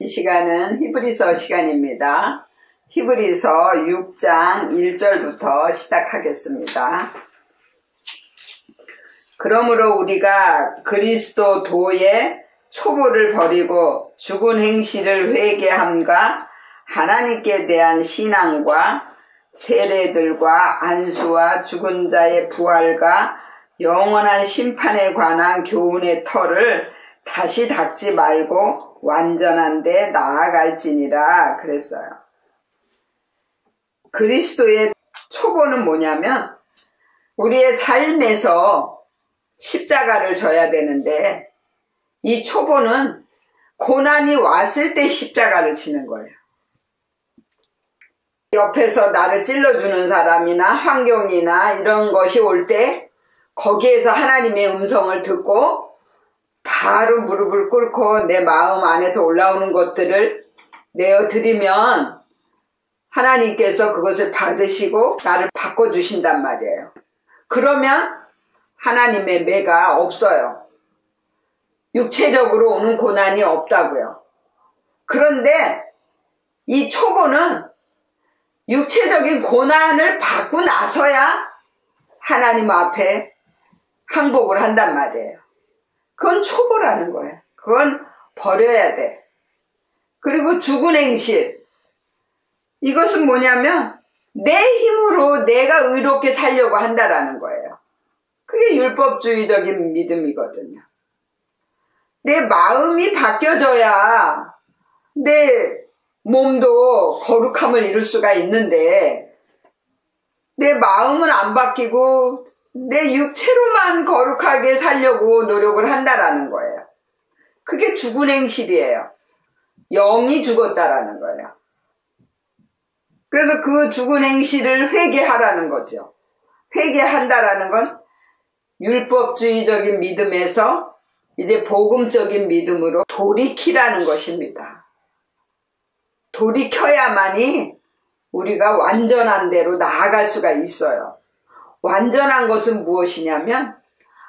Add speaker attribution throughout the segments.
Speaker 1: 이 시간은 히브리서 시간입니다. 히브리서 6장 1절부터 시작하겠습니다. 그러므로 우리가 그리스도 도의 초보를 버리고 죽은 행실을 회개함과 하나님께 대한 신앙과 세례들과 안수와 죽은 자의 부활과 영원한 심판에 관한 교훈의 터를 다시 닦지 말고 완전한 데 나아갈지니라 그랬어요. 그리스도의 초보는 뭐냐면 우리의 삶에서 십자가를 져야 되는데 이 초보는 고난이 왔을 때 십자가를 지는 거예요. 옆에서 나를 찔러주는 사람이나 환경이나 이런 것이 올 때 거기에서 하나님의 음성을 듣고 바로 무릎을 꿇고 내 마음 안에서 올라오는 것들을 내어드리면 하나님께서 그것을 받으시고 나를 바꿔주신단 말이에요. 그러면 하나님의 매가 없어요. 육체적으로 오는 고난이 없다고요. 그런데 이 초보는 육체적인 고난을 받고 나서야 하나님 앞에 항복을 한단 말이에요. 그건 초보라는 거예요. 그건 버려야 돼. 그리고 죽은 행실. 이것은 뭐냐면 내 힘으로 내가 의롭게 살려고 한다라는 거예요. 그게 율법주의적인 믿음이거든요. 내 마음이 바뀌어져야 내 몸도 거룩함을 이룰 수가 있는데 내 마음은 안 바뀌고 내 육체로만 거룩하게 살려고 노력을 한다라는 거예요. 그게 죽은 행실이에요. 영이 죽었다라는 거예요. 그래서 그 죽은 행실을 회개하라는 거죠. 회개한다라는 건 율법주의적인 믿음에서 이제 복음적인 믿음으로 돌이키라는 것입니다. 돌이켜야만이 우리가 완전한 대로 나아갈 수가 있어요. 완전한 것은 무엇이냐면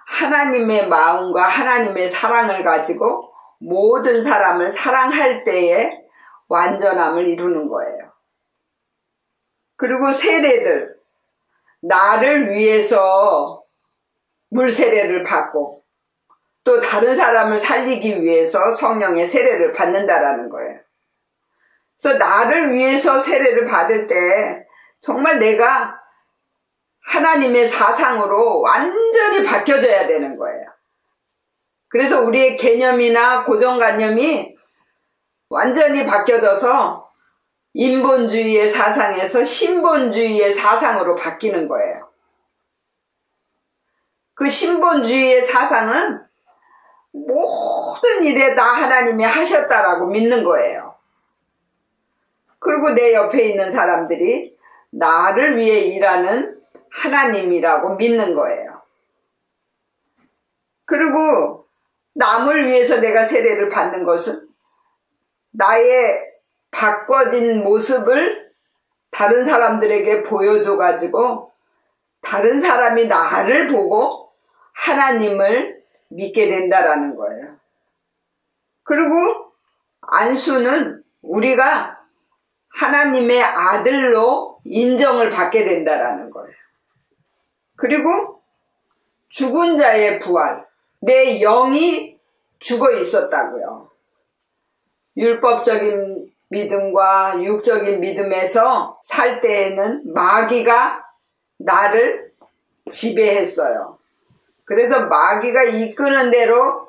Speaker 1: 하나님의 마음과 하나님의 사랑을 가지고 모든 사람을 사랑할 때에 완전함을 이루는 거예요. 그리고 세례들, 나를 위해서 물세례를 받고 또 다른 사람을 살리기 위해서 성령의 세례를 받는다라는 거예요. 그래서 나를 위해서 세례를 받을 때 정말 내가 하나님의 사상으로 완전히 바뀌어져야 되는 거예요. 그래서 우리의 개념이나 고정관념이 완전히 바뀌어져서 인본주의의 사상에서 신본주의의 사상으로 바뀌는 거예요. 그 신본주의의 사상은 모든 일에 다 하나님이 하셨다라고 믿는 거예요. 그리고 내 옆에 있는 사람들이 나를 위해 일하는 하나님이라고 믿는 거예요. 그리고 남을 위해서 내가 세례를 받는 것은 나의 바꿔진 모습을 다른 사람들에게 보여줘가지고 다른 사람이 나를 보고 하나님을 믿게 된다라는 거예요. 그리고 안수는 우리가 하나님의 아들로 인정을 받게 된다라는 거예요. 그리고 죽은 자의 부활, 내 영이 죽어 있었다고요. 율법적인 믿음과 육적인 믿음에서 살 때에는 마귀가 나를 지배했어요. 그래서 마귀가 이끄는 대로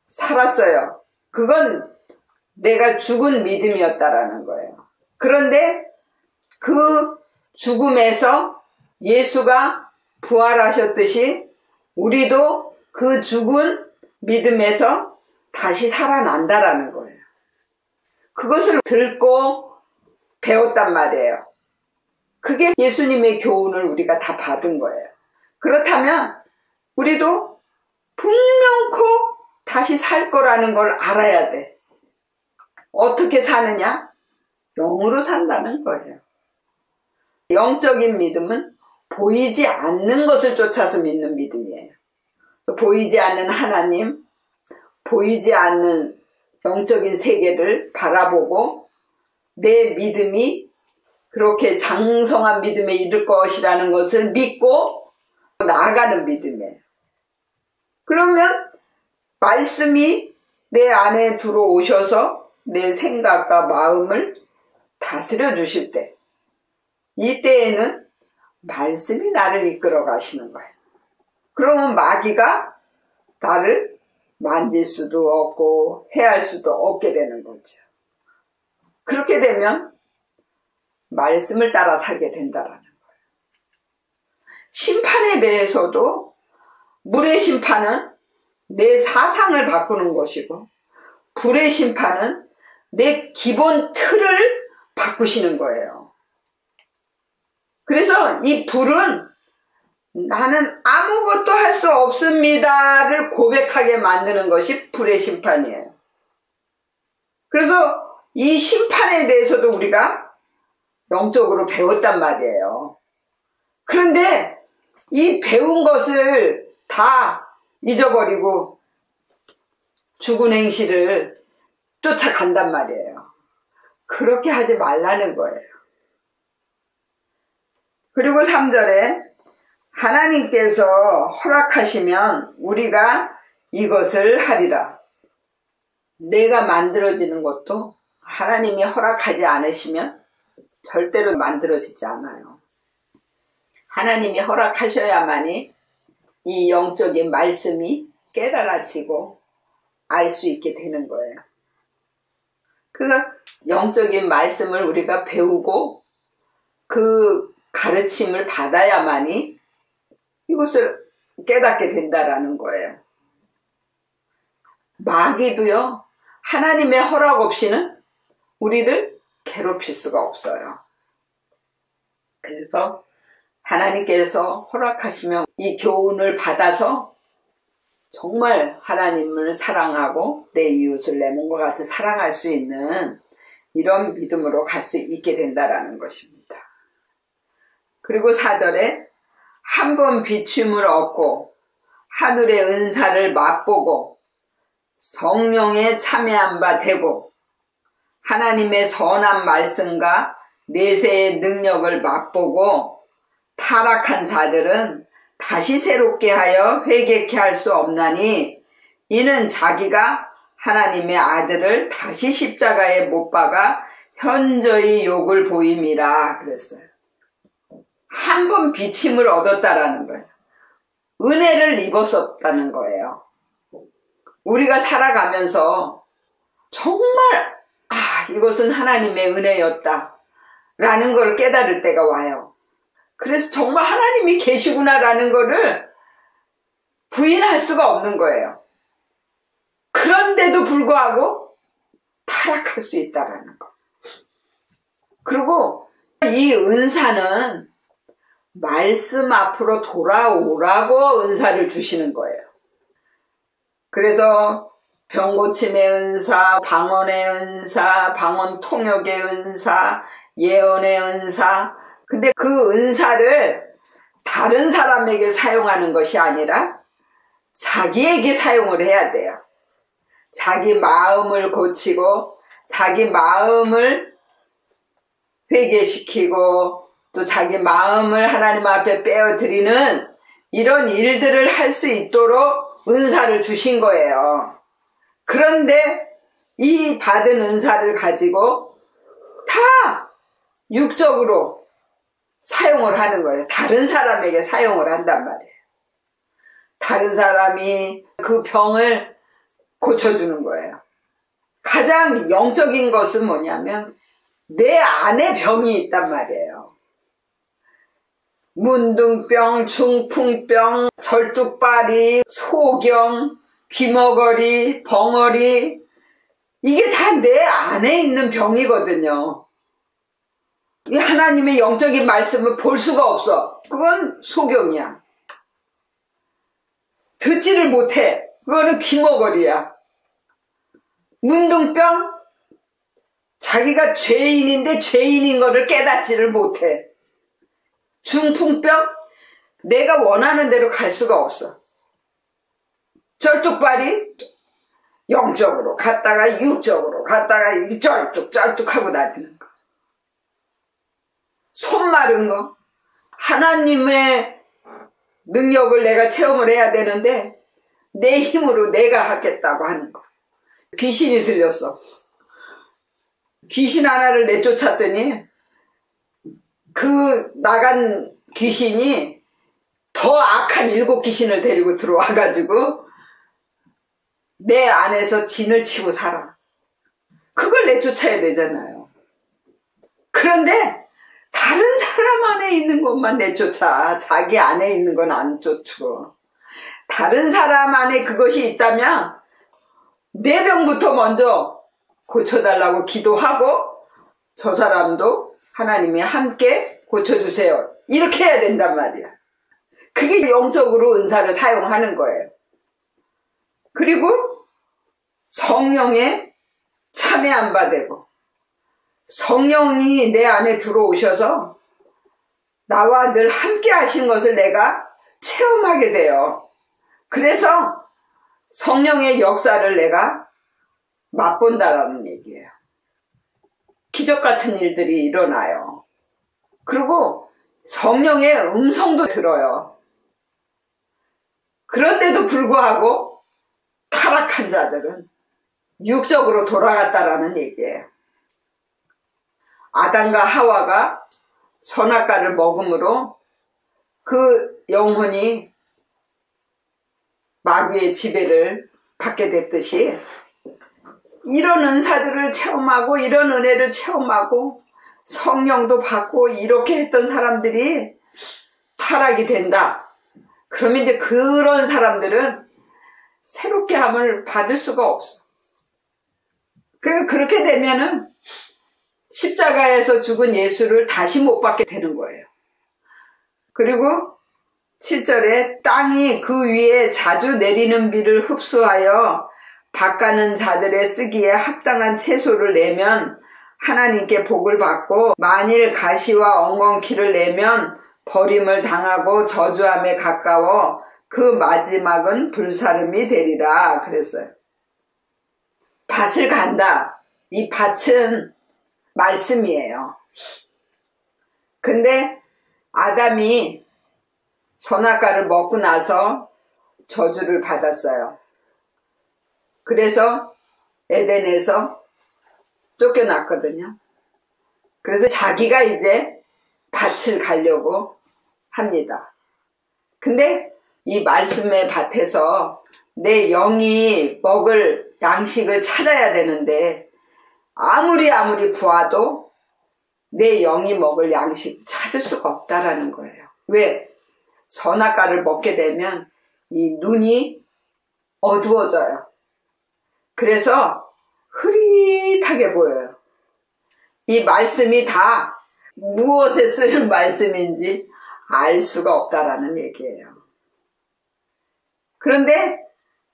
Speaker 1: 살았어요. 그건 내가 죽은 믿음이었다라는 거예요. 그런데 그 죽음에서 예수가 부활하셨듯이 우리도 그 죽은 믿음에서 다시 살아난다라는 거예요. 그것을 듣고 배웠단 말이에요. 그게 예수님의 교훈을 우리가 다 받은 거예요. 그렇다면 우리도 분명코 다시 살 거라는 걸 알아야 돼. 어떻게 사느냐? 영으로 산다는 거예요. 영적인 믿음은 보이지 않는 것을 쫓아서 믿는 믿음이에요. 보이지 않는 하나님, 보이지 않는 영적인 세계를 바라보고 내 믿음이 그렇게 장성한 믿음에 이를 것이라는 것을 믿고 나아가는 믿음이에요. 그러면 말씀이 내 안에 들어오셔서 내 생각과 마음을 다스려 주실 때, 이때에는 말씀이 나를 이끌어 가시는 거예요. 그러면 마귀가 나를 만질 수도 없고 해할 수도 없게 되는 거죠. 그렇게 되면 말씀을 따라 살게 된다라는 거예요. 심판에 대해서도 물의 심판은 내 사상을 바꾸는 것이고 불의 심판은 내 기본 틀을 바꾸시는 거예요. 그래서 이 불은 나는 아무것도 할 수 없습니다를 고백하게 만드는 것이 불의 심판이에요. 그래서 이 심판에 대해서도 우리가 영적으로 배웠단 말이에요. 그런데 이 배운 것을 다 잊어버리고 죽은 행실을 쫓아간단 말이에요. 그렇게 하지 말라는 거예요. 그리고 3절에 하나님께서 허락하시면 우리가 이것을 하리라. 내가 만들어지는 것도 하나님이 허락하지 않으시면 절대로 만들어지지 않아요. 하나님이 허락하셔야만이 이 영적인 말씀이 깨달아지고 알 수 있게 되는 거예요. 그래서 영적인 말씀을 우리가 배우고 그 가르침을 받아야만이 이것을 깨닫게 된다라는 거예요. 마귀도요, 하나님의 허락 없이는 우리를 괴롭힐 수가 없어요. 그래서 하나님께서 허락하시면 이 교훈을 받아서 정말 하나님을 사랑하고 내 이웃을 내 몸과 같이 사랑할 수 있는 이런 믿음으로 갈 수 있게 된다라는 것입니다. 그리고 4절에 한 번 비춤을 얻고 하늘의 은사를 맛보고 성령에 참여한 바 되고 하나님의 선한 말씀과 내세의 능력을 맛보고 타락한 자들은 다시 새롭게 하여 회개케 할 수 없나니 이는 자기가 하나님의 아들을 다시 십자가에 못 박아 현저히 욕을 보임이라 그랬어요. 한 번 비침을 얻었다라는 거예요. 은혜를 입었었다는 거예요. 우리가 살아가면서 정말 이것은 하나님의 은혜였다 라는 걸 깨달을 때가 와요. 그래서 정말 하나님이 계시구나라는 거를 부인할 수가 없는 거예요. 그런데도 불구하고 타락할 수 있다라는 거. 그리고 이 은사는 말씀 앞으로 돌아오라고 은사를 주시는 거예요. 그래서 병고침의 은사, 방언의 은사, 방언 통역의 은사, 예언의 은사. 근데 그 은사를 다른 사람에게 사용하는 것이 아니라 자기에게 사용을 해야 돼요. 자기 마음을 고치고 자기 마음을 회개시키고 또 자기 마음을 하나님 앞에 빼어드리는 이런 일들을 할 수 있도록 은사를 주신 거예요. 그런데 이 받은 은사를 가지고 다 육적으로 사용을 하는 거예요. 다른 사람에게 사용을 한단 말이에요. 다른 사람이 그 병을 고쳐주는 거예요. 가장 영적인 것은 뭐냐면 내 안에 병이 있단 말이에요. 문둥병, 중풍병, 절뚝발이, 소경, 귀머거리, 벙어리, 이게 다 내 안에 있는 병이거든요. 이 하나님의 영적인 말씀을 볼 수가 없어. 그건 소경이야. 듣지를 못해. 그거는 귀머거리야. 문둥병, 자기가 죄인인데 죄인인 거를 깨닫지를 못해. 중풍병, 내가 원하는 대로 갈 수가 없어. 절뚝발이, 영적으로 갔다가 육적으로 갔다가 이렇게 쩔뚝 하고 다니는 거. 손 마른 거. 하나님의 능력을 내가 체험을 해야 되는데 내 힘으로 내가 하겠다고 하는 거. 귀신이 들렸어. 귀신 하나를 내쫓았더니 그 나간 귀신이 더 악한 7 귀신을 데리고 들어와가지고 내 안에서 진을 치고 살아. 그걸 내쫓아야 되잖아요. 그런데 다른 사람 안에 있는 것만 내쫓아. 자기 안에 있는 건 안 쫓고. 다른 사람 안에 그것이 있다면 내 병부터 먼저 고쳐달라고 기도하고 저 사람도 하나님이 함께 고쳐주세요. 이렇게 해야 된단 말이야. 그게 영적으로 은사를 사용하는 거예요. 그리고 성령에 참여 안 받고 성령이 내 안에 들어오셔서 나와 늘 함께 하신 것을 내가 체험하게 돼요. 그래서 성령의 역사를 내가 맛본다라는 얘기예요. 기적 같은 일들이 일어나요. 그리고 성령의 음성도 들어요. 그런데도 불구하고 타락한 자들은 육적으로 돌아갔다라는 얘기예요. 아담과 하와가 선악과를 먹음으로 그 영혼이 마귀의 지배를 받게 됐듯이 이런 은사들을 체험하고 이런 은혜를 체험하고 성령도 받고 이렇게 했던 사람들이 타락이 된다. 그러면 이제 그런 사람들은 새롭게 함을 받을 수가 없어. 그렇게 되면은 십자가에서 죽은 예수를 다시 못 받게 되는 거예요. 그리고 7절에 땅이 그 위에 자주 내리는 비를 흡수하여 밭가는 자들의 쓰기에 합당한 채소를 내면 하나님께 복을 받고 만일 가시와 엉겅퀴를 내면 버림을 당하고 저주함에 가까워 그 마지막은 불사름이 되리라 그랬어요. 밭을 간다. 이 밭은 말씀이에요. 근데 아담이 선악과를 먹고 나서 저주를 받았어요. 그래서 에덴에서 쫓겨났거든요. 그래서 자기가 이제 밭을 가려고 합니다. 근데 이 말씀의 밭에서 내 영이 먹을 양식을 찾아야 되는데 아무리 부아도 내 영이 먹을 양식 찾을 수가 없다라는 거예요. 왜? 선악과를 먹게 되면 이 눈이 어두워져요. 그래서 흐릿하게 보여요. 이 말씀이 다 무엇에 쓰는 말씀인지 알 수가 없다라는 얘기예요. 그런데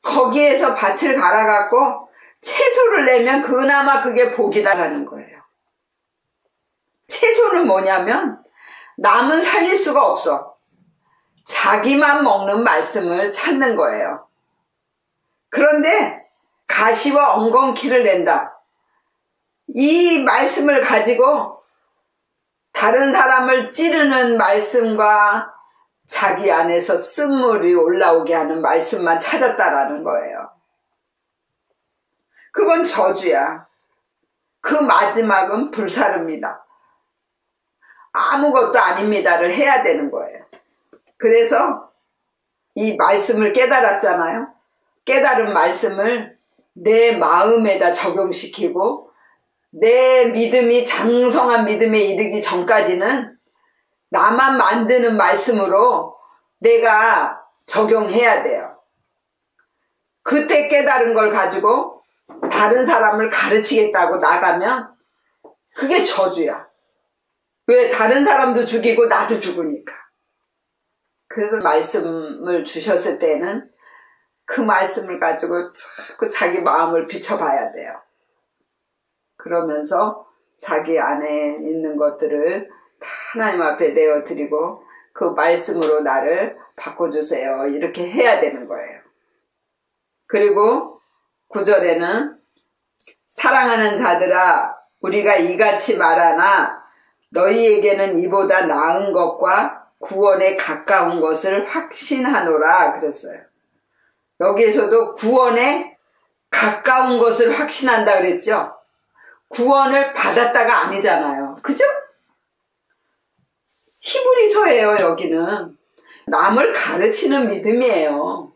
Speaker 1: 거기에서 밭을 갈아갖고 채소를 내면 그나마 그게 복이다라는 거예요. 채소는 뭐냐면 남은 살릴 수가 없어. 자기만 먹는 말씀을 찾는 거예요. 그런데 가시와 엉겅퀴를 낸다. 이 말씀을 가지고 다른 사람을 찌르는 말씀과 자기 안에서 쓴물이 올라오게 하는 말씀만 찾았다라는 거예요. 그건 저주야. 그 마지막은 불사릅니다. 아무것도 아닙니다를 해야 되는 거예요. 그래서 이 말씀을 깨달았잖아요. 깨달은 말씀을 내 마음에다 적용시키고 내 믿음이 장성한 믿음에 이르기 전까지는 나만 만드는 말씀으로 내가 적용해야 돼요. 그때 깨달은 걸 가지고 다른 사람을 가르치겠다고 나가면 그게 저주야. 왜? 다른 사람도 죽이고 나도 죽으니까. 그래서 말씀을 주셨을 때는 그 말씀을 가지고 자꾸 자기 마음을 비춰봐야 돼요. 그러면서 자기 안에 있는 것들을 다 하나님 앞에 내어드리고 그 말씀으로 나를 바꿔주세요. 이렇게 해야 되는 거예요. 그리고 9절에는 사랑하는 자들아 우리가 이같이 말하나 너희에게는 이보다 나은 것과 구원에 가까운 것을 확신하노라 그랬어요. 여기에서도 구원에 가까운 것을 확신한다 그랬죠. 구원을 받았다가 아니잖아요. 그죠? 히브리서예요. 여기는 남을 가르치는 믿음이에요.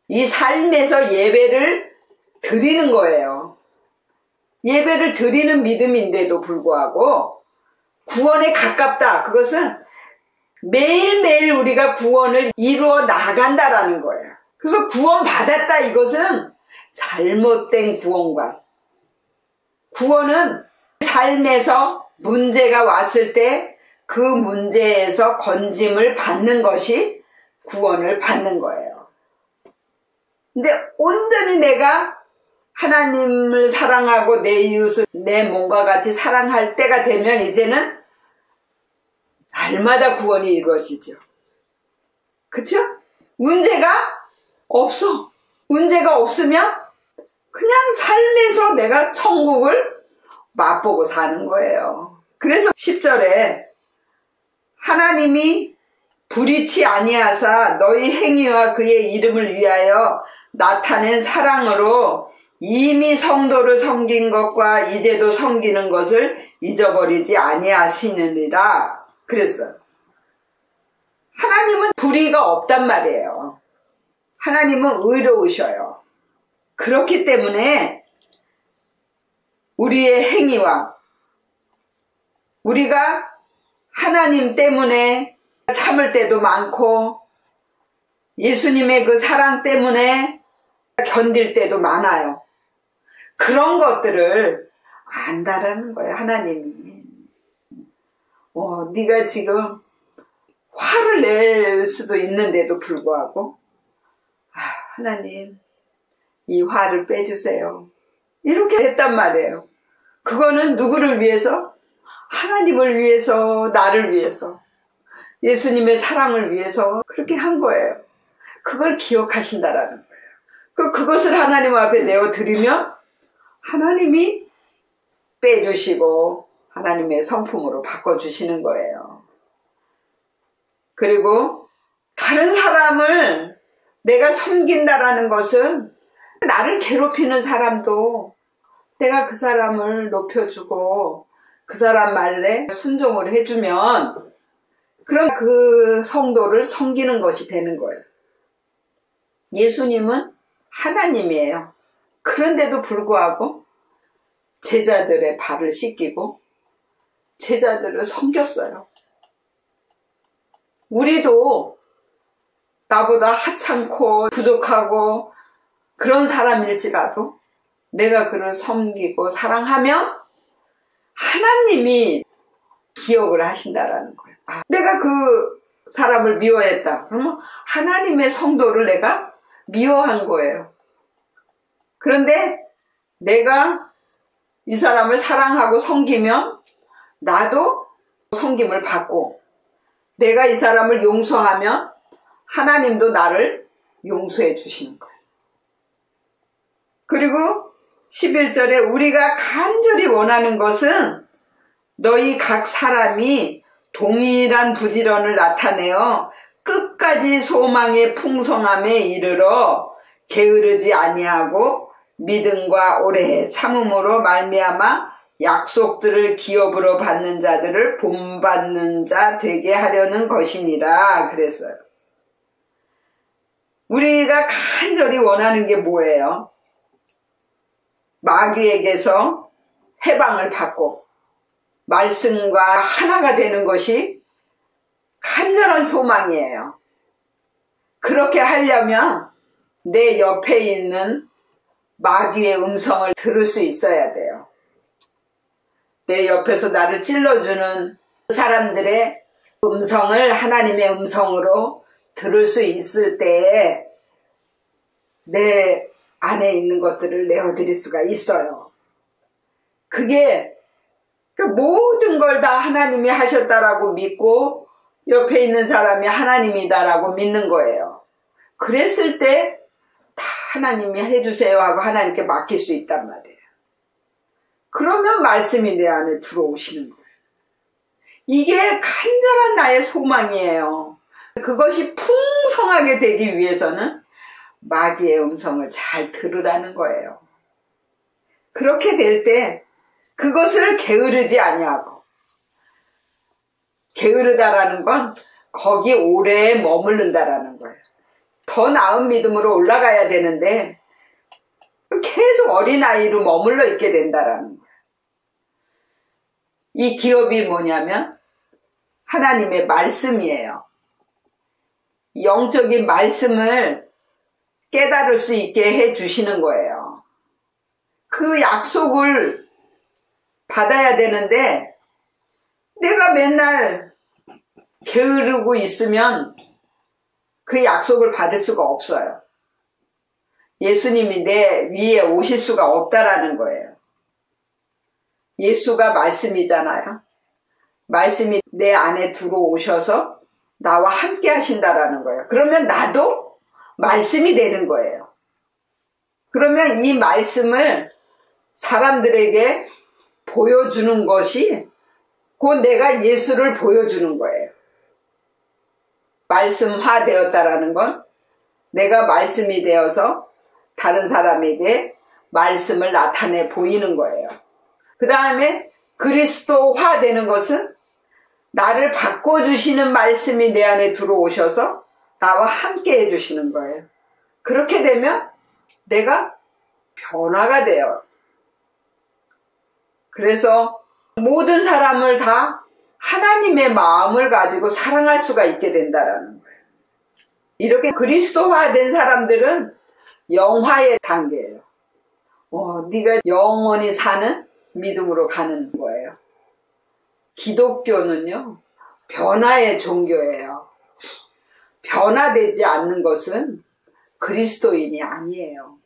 Speaker 1: 이 삶에서 예배를 드리는 거예요. 예배를 드리는 믿음인데도 불구하고 구원에 가깝다. 그것은 매일매일 우리가 구원을 이루어 나간다라는 거예요. 그래서 구원받았다. 이것은 잘못된 구원관. 구원은 삶에서 문제가 왔을 때 그 문제에서 건짐을 받는 것이 구원을 받는 거예요. 근데 온전히 내가 하나님을 사랑하고 내 이웃을 내 몸과 같이 사랑할 때가 되면 이제는 날마다 구원이 이루어지죠. 그쵸? 문제가 없어. 문제가 없으면 그냥 삶에서 내가 천국을 맛보고 사는 거예요. 그래서 10절에 하나님이 불의치 아니하사 너희 행위와 그의 이름을 위하여 나타낸 사랑으로 이미 성도를 섬긴 것과 이제도 섬기는 것을 잊어버리지 아니하시느니라 그랬어요. 하나님은 불의가 없단 말이에요. 하나님은 의로우셔요. 그렇기 때문에 우리의 행위와 우리가 하나님 때문에 참을 때도 많고 예수님의 그 사랑 때문에 견딜 때도 많아요. 그런 것들을 안다라는 거예요. 하나님이. 네가 지금 화를 낼 수도 있는데도 불구하고 하나님 이 화를 빼주세요. 이렇게 했단 말이에요. 그거는 누구를 위해서? 하나님을 위해서, 나를 위해서, 예수님의 사랑을 위해서 그렇게 한 거예요. 그걸 기억하신다라는 거예요. 그것을 하나님 앞에 내어드리면 하나님이 빼주시고 하나님의 성품으로 바꿔주시는 거예요. 그리고 다른 사람을 내가 섬긴다라는 것은 나를 괴롭히는 사람도 내가 그 사람을 높여주고 그 사람 말에 순종을 해주면 그럼 그 성도를 섬기는 것이 되는 거예요. 예수님은 하나님이에요. 그런데도 불구하고 제자들의 발을 씻기고 제자들을 섬겼어요. 우리도 나보다 하찮고 부족하고 그런 사람일지라도 내가 그를 섬기고 사랑하면 하나님이 기억을 하신다라는 거예요. 내가 그 사람을 미워했다. 그러면 하나님의 성도를 내가 미워한 거예요. 그런데 내가 이 사람을 사랑하고 섬기면 나도 섬김을 받고 내가 이 사람을 용서하면 하나님도 나를 용서해 주시는 거예요. 그리고 11절에 우리가 간절히 원하는 것은 너희 각 사람이 동일한 부지런을 나타내어 끝까지 소망의 풍성함에 이르러 게으르지 아니하고 믿음과 오래 참음으로 말미암아 약속들을 기업으로 받는 자들을 본받는 자 되게 하려는 것이니라 그랬어요. 우리가 간절히 원하는 게 뭐예요? 마귀에게서 해방을 받고 말씀과 하나가 되는 것이 간절한 소망이에요. 그렇게 하려면 내 옆에 있는 마귀의 음성을 들을 수 있어야 돼요. 내 옆에서 나를 찔러주는 사람들의 음성을 하나님의 음성으로 들을 수 있을 때에 내 안에 있는 것들을 내어드릴 수가 있어요. 그게 모든 걸 다 하나님이 하셨다라고 믿고 옆에 있는 사람이 하나님이다라고 믿는 거예요. 그랬을 때 다 하나님이 해주세요 하고 하나님께 맡길 수 있단 말이에요. 그러면 말씀이 내 안에 들어오시는 거예요. 이게 간절한 나의 소망이에요. 그것이 풍성하게 되기 위해서는 마귀의 음성을 잘 들으라는 거예요. 그렇게 될 때 그것을 게으르지 아니하고, 게으르다라는 건 거기 오래 머무른다라는 거예요. 더 나은 믿음으로 올라가야 되는데 계속 어린아이로 머물러 있게 된다라는 거예요. 이 기업이 뭐냐면 하나님의 말씀이에요. 영적인 말씀을 깨달을 수 있게 해주시는 거예요. 그 약속을 받아야 되는데 내가 맨날 게으르고 있으면 그 약속을 받을 수가 없어요. 예수님이 내 위에 오실 수가 없다라는 거예요. 예수가 말씀이잖아요. 말씀이 내 안에 들어오셔서 나와 함께 하신다라는 거예요. 그러면 나도 말씀이 되는 거예요. 그러면 이 말씀을 사람들에게 보여주는 것이 곧 내가 예수를 보여주는 거예요. 말씀화 되었다라는 건 내가 말씀이 되어서 다른 사람에게 말씀을 나타내 보이는 거예요. 그 다음에 그리스도화 되는 것은 나를 바꿔주시는 말씀이 내 안에 들어오셔서 나와 함께 해주시는 거예요. 그렇게 되면 내가 변화가 돼요. 그래서 모든 사람을 다 하나님의 마음을 가지고 사랑할 수가 있게 된다라는 거예요. 이렇게 그리스도화된 사람들은 영화의 단계예요. 네가 영원히 사는 믿음으로 가는 거예요. 기독교는요, 변화의 종교예요. 변화되지 않는 것은 그리스도인이 아니에요.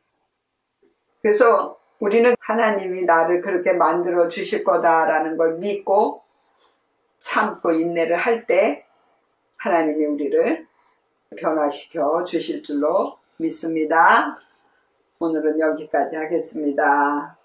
Speaker 1: 그래서 우리는 하나님이 나를 그렇게 만들어 주실 거다라는 걸 믿고 참고 인내를 할 때 하나님이 우리를 변화시켜 주실 줄로 믿습니다. 오늘은 여기까지 하겠습니다.